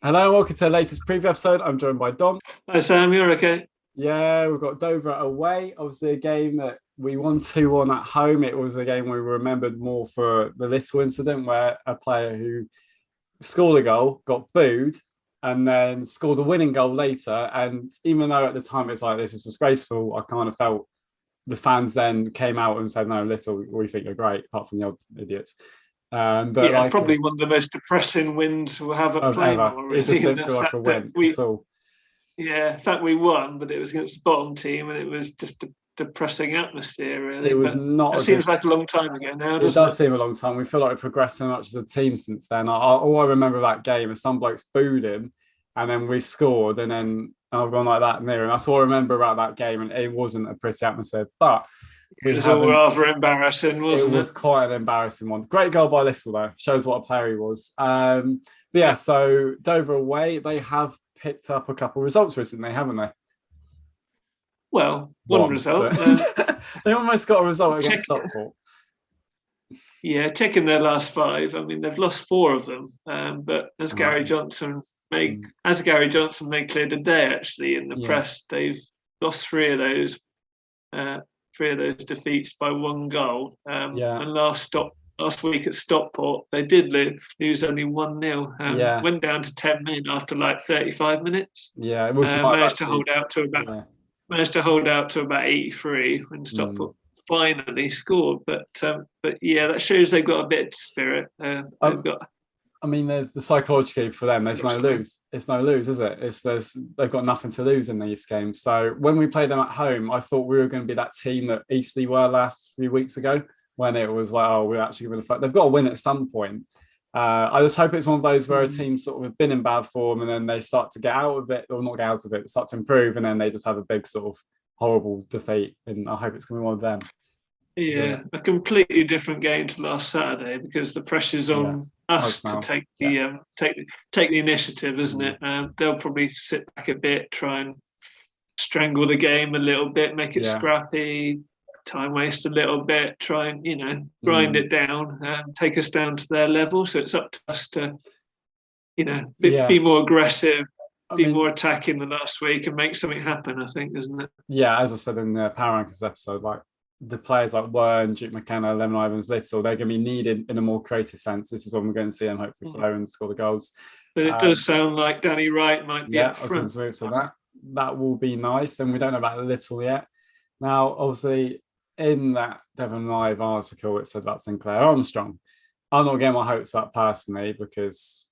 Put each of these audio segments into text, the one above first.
Hello, welcome to the latest preview episode. I'm joined by Dom. Hi Sam, you're okay? Yeah, we've got Dover away. Obviously, a game that we won 2-1 at home. It was a game we remembered more for the little incident where a player who scored a goal got booed and then scored a winning goal later. And even though at the time it's like, this is disgraceful, I kind of felt the fans then came out and said, no, Little, we think you're great, apart from the odd idiots. But Yeah, like probably one of the most depressing wins we'll have at of ever, Playmore, it just really. didn't The feel like fact a that win at all. in fact we won, but it was against the bottom team, and it was just a depressing atmosphere, It really. was But not that a good. seems like a long time ago now, It doesn't does it? seem a long time. We feel like we've progressed so much as a team since then. All I remember of that game is some blokes booed him, and then we scored, and then I've gone like that near. And that's all I remember about that game, and it wasn't a pretty atmosphere. But It we was all haven't. rather embarrassing, It wasn't it? was quite an embarrassing one. Great goal by Little though. Shows what a player he was. But yeah, so Dover away, they have picked up a couple of results recently, haven't they? Well, one One, but result. they almost got a result Check, against Stockport. yeah, checking their last five. I mean, they've lost four of them, but Right. As Gary Johnson made clear today, actually in the Yeah, press, they've lost uh, three of those defeats by one goal. yeah, And last week at Stockport, they did lose only 1-0. yeah, Went down to 10 men after like 35 minutes. yeah. Which might have Managed to actually. hold out to about Yeah. managed to hold out to about 83 when Mm. Stockport finally scored. But yeah, that shows they've got a bit of spirit. They've Um, got I mean, there's the psychology for them. There's no something. lose. It's no lose, is it? It's there's they've got nothing to lose in these games. So when we played them at home, I thought we were going to be that team that Eastleigh were last few weeks ago, when it was like, oh, we're actually going to. They've got to win at some point. I just hope it's one of those where a Mm, team sort of have been in bad form and then they start to get out of it, or not get out of it, but start to improve, and then they just have a big sort of horrible defeat. And I hope it's going to be one of them. yeah, But a completely different game to last Saturday because the pressure's yeah, on us us to now. Yeah. take the initiative, isn't Mm. it? They'll probably sit back a bit, try and strangle the game a little bit, make it Yeah. scrappy, time waste a little bit, try and grind Mm. it down, take us down to their level. So it's up to us to be Yeah. more aggressive, I be more mean, attacking than last week, and make something happen. I think, isn't it? yeah, as I said in the Power Rankings episode, like the players like Wern, Duke McKenna, Lemon Ivans, Little, they're going to be needed in a more creative sense. This is when we're going to see them hopefully Mm. flow and score the goals. But it does Um, sound like Danny Wright might be yeah, up I was going front. to move to that. That will be nice. And we don't know about the Little yet. Now, obviously, in that Devon Live article, it said about Sinclair Armstrong. I'm not getting my hopes up personally because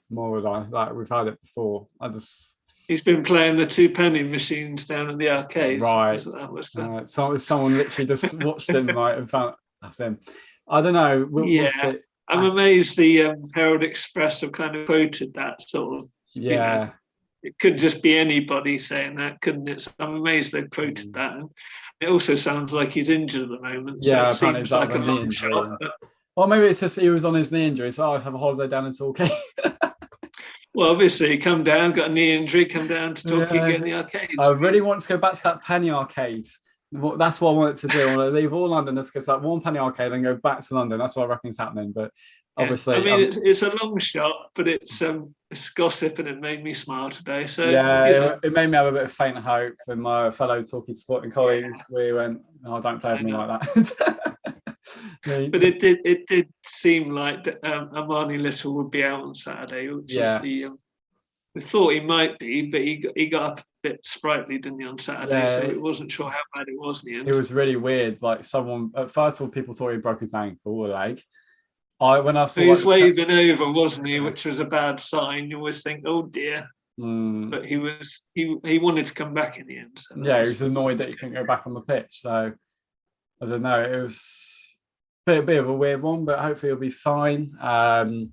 more would I like we've had it before. I just He's been playing the two penny machines down at the arcades. right. That was So someone literally just watched him like and found that's him. I don't know. We'll Yeah, see. I'm amazed the Herald Express have kind of quoted that sort of, Yeah. it could just be anybody saying that, couldn't it? So I'm amazed they've quoted Mm. that. And it also sounds like he's injured at the moment, so Yeah, it apparently it's seems out of like a a knee long injury. shot. But, Or maybe it's just he was on his knee injury, so I have a holiday down in Torquay. well, obviously, come down, got a knee injury, come down to Torquay, get Yeah. in the I arcades really again. want to go back to that penny arcade. That's what I wanted to do. I want to leave all London, just go to that one penny arcade, and go back to London. That's what I reckon is happening. But Yeah, I obviously, mean it's a long shot, but it's gossip and it made me smile today. So yeah, it made me have a bit of faint hope. And my fellow Torquay supporting yeah, colleagues, we went, "Oh, don't play with I me know. like that." But it did seem like Amani Little would be out on Saturday, which is Yeah, the we thought he might be, but he got up a bit sprightly, didn't he, on Saturday? yeah, So it wasn't sure how bad it was in the it end. was really weird. Like someone at first of all, people thought he broke his ankle or leg. I when I saw He like was the check, waving over, wasn't he? yeah, Which was a bad sign. You always think, oh dear. mm, But he wanted to come back in the end. So yeah, he was annoyed that was that he good. couldn't go back on the pitch. So I don't know. It was a bit of a weird one, but hopefully he'll be fine. And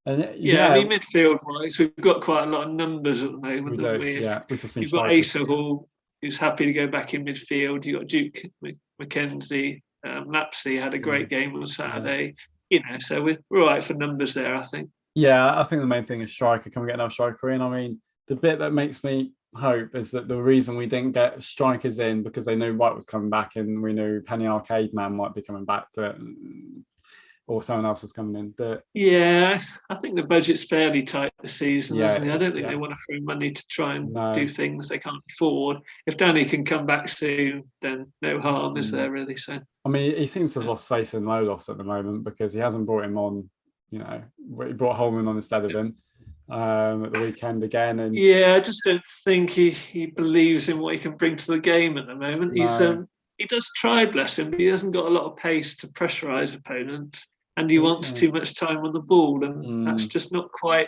Yeah, I yeah, mean, midfield wise, we've got quite a lot of numbers at the we moment, haven't do. we? If Yeah, we just need you've got strikers. Asa Hall, who's happy to go back in midfield. You've got Duke McKenzie, Lapsey had a Yeah, great game on yeah. Saturday. So we're all right for numbers there, I think. Yeah, I think the main thing is striker. Can we get another striker in? I mean, the bit that makes me hope is that the reason we didn't get strikers in because they knew Wright was coming back and we knew Penny Arcade Man might be coming back, but or someone else was coming in. But yeah, I think the budget's fairly tight this season, isn't it? I don't think yeah. they want to throw money to try and No. do things they can't afford. If Danny can come back soon, then no harm is there really. So I mean, he seems to have lost faith in Lolos at the moment because he hasn't brought him on. You know, he brought Holman on instead of him at the weekend again. And yeah, I just don't think he believes in what he can bring to the game at the moment. No. He does try, bless him, but he hasn't got a lot of pace to pressurise opponents, and he wants too much time on the ball, and that's just not quite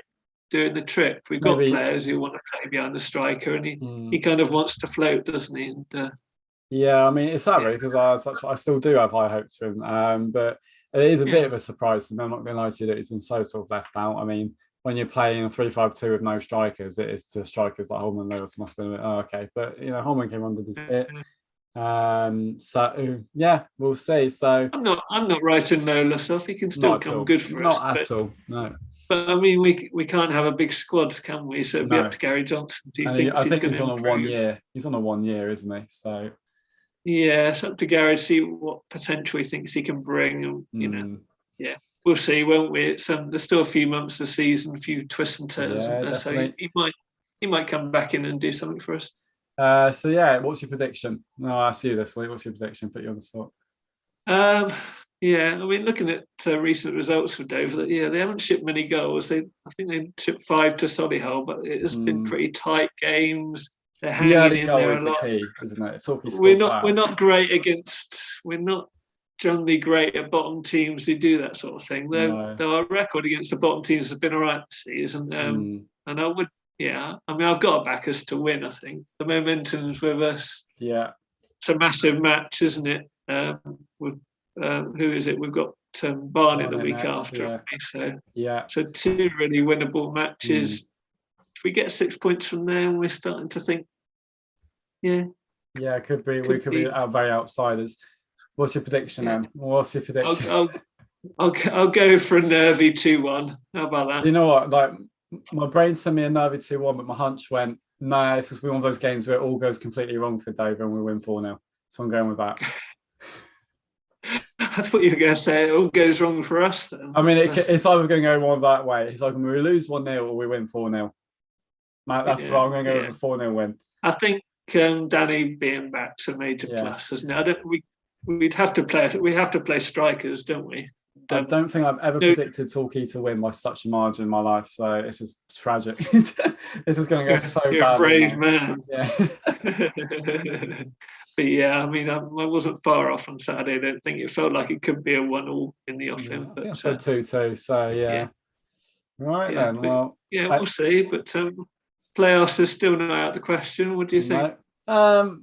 doing the trick. We've got players who want to play behind the striker, and he kind of wants to float, doesn't he? And yeah, I mean, it's sad because I still do have high hopes for him, but it is a bit of a surprise to me. I'm not going to lie to you that he's been so sort of left out. I mean, when you're playing a 3-5-2 with no strikers, it is to strikers like Holman. Lewis must have been okay, but you know, Holman came under this bit. So yeah, we'll see. So I'm not writing Lolas off. He can still come good for us. Not at all. No. But I mean, we can't have a big squad, can we? So it'll be up to Gary Johnson. Do you think I think he's on improve? a 1 year. He's on a 1 year, isn't he? So yeah, it's up to Gary to see what potential he thinks he can bring. And you know, yeah, we'll see, won't we? It's there's still a few months of the season, a few twists and turns, so he might come back in and do something for us. So yeah, what's your prediction? No, I'll ask you this week. What's your prediction? Put you on the spot. Yeah, I mean, looking at recent results for Dover, they haven't shipped many goals. I think they shipped 5 to Solihull, but it has been pretty tight games. They're hanging in there a lot. The key, isn't it? We're not great against. We're not generally great at bottom teams who do that sort of thing. Though our record against the bottom teams has been all right this season, and I would. Yeah, I mean, I've got to back us to win. I think the momentum's with us. Yeah, it's a massive match, isn't it? With who is it? We've got Barnet the week after. Yeah. So 2 really winnable matches. If we get 6 points from there, we're starting to think. Yeah, it could be. We could be very outsiders. What's your prediction, then? What's your prediction? I'll go for a nervy 2-1. How about that? You know what? Like, my brain sent me a nervy 2-1, but my hunch went, no, it's just one of those games where it all goes completely wrong for Dover and we win 4-0. So I'm going with that. I thought you were going to say it all goes wrong for us then. I mean, it's either going to go one that way. It's like we lose 1-0 or we win 4-0. That's why I'm going to go with a 4-0 win. I think Danny being back's a major plus, isn't it? We'd have to play. We have to play strikers, don't we? I don't think I've ever predicted Torquay to win by such a margin in my life. So this is tragic. This is going to go so You're bad. A brave man. Yeah. But yeah, I mean, I wasn't far off on Saturday. I don't think it felt like it could be a 1-1 in the offing. But I said 2-2. So yeah. Right then. Well, we'll see. But playoffs is still not out of the question. What do you think? No.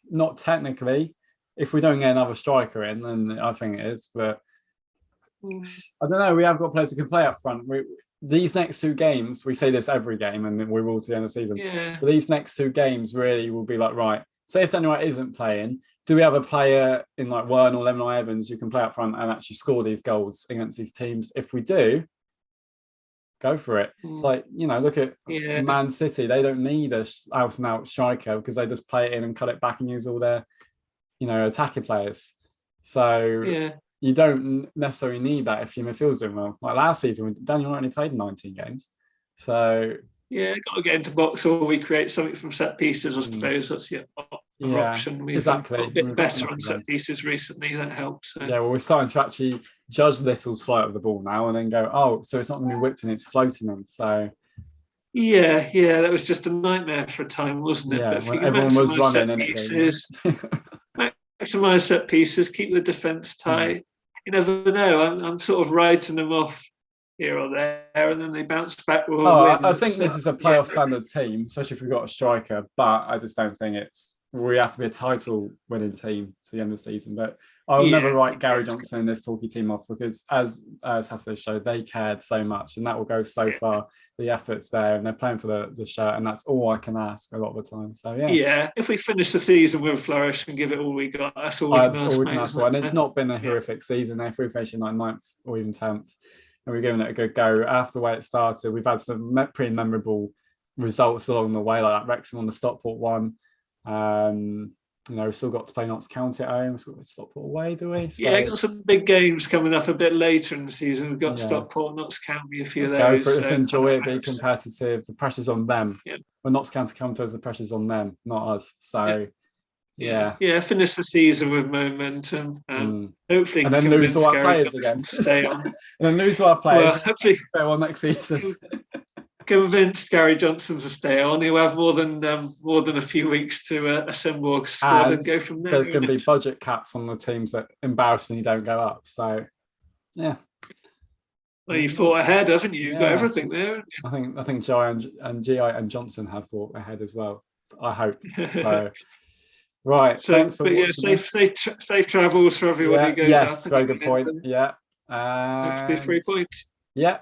Not technically. If we don't get another striker in, then I think it is. But I don't know. We have got players who can play up front. These next 2 games, we say this every game, and then we will to the end of the season. Yeah. But these next 2 games really will be like, right, say if Daniel Wright isn't playing, do we have a player in like Wern or Lemon Evans who can play up front and actually score these goals against these teams? If we do, go for it. Like, you know, look at Man City. They don't need a out-and-out striker because they just play it in and cut it back and use all their, you know, attacking players. So you don't necessarily need that if your midfield's doing well. Like last season, Daniel only played 19 games. So got to get into box or we create something from set pieces. I suppose that's the option. We've got a bit better on set pieces recently. That helps. So. Yeah, well, we're starting to actually judge Little's flight of the ball now, and then go, oh, so it's not going to be whipped in; it's floating in. So. Yeah, that was just a nightmare for a time, wasn't it? Yeah, but if when everyone was running maximise set pieces, keep the defence tight. You never know. I'm sort of writing them off here or there, and then they bounce back with a win. I think this is a playoff standard team, especially if we've got a striker, but I just don't think we have to be a title winning team to the end of the season. But I'll never write Gary Johnson and this Torquay team off because, as Saturday showed, they cared so much, and that will go so far. The effort's there, and they're playing for the shirt, and that's all I can ask a lot of the time. So if we finish the season with a flourish and give it all we got, that's all we can ask. And it's not been a horrific season. If we're finishing like 9th or even 10th, and we're giving it a good go. After the way it started, we've had some pretty memorable results along the way, like that Wrexham on the Stockport one. we've still got to play Notts County at home. We've got Stockport away, do we? So, got some big games coming up a bit later in the season. We've got Stockport, Notts County, a few of those. Let's go for it. Let's enjoy it, be competitive. The pressure's on them. When Notts County come to us, the pressure's on them, not us. So, finish the season with momentum. Hopefully, and then lose all our players again. Stay on. And then lose all our players. Well, hopefully, go on next season. Convinced Gary Johnson to stay on. He'll have more than a few weeks to assemble a squad and go from there. There's going to be budget caps on the teams that embarrassingly don't go up. So, yeah. Well, you've thought ahead, haven't you? You've got everything there. I think Jai and GI and Johnson have thought ahead as well. I hope so. Right. So, thanks for safe travels for everyone who goes up. Yes, very good point. Yeah. Hopefully 3 points. Yeah.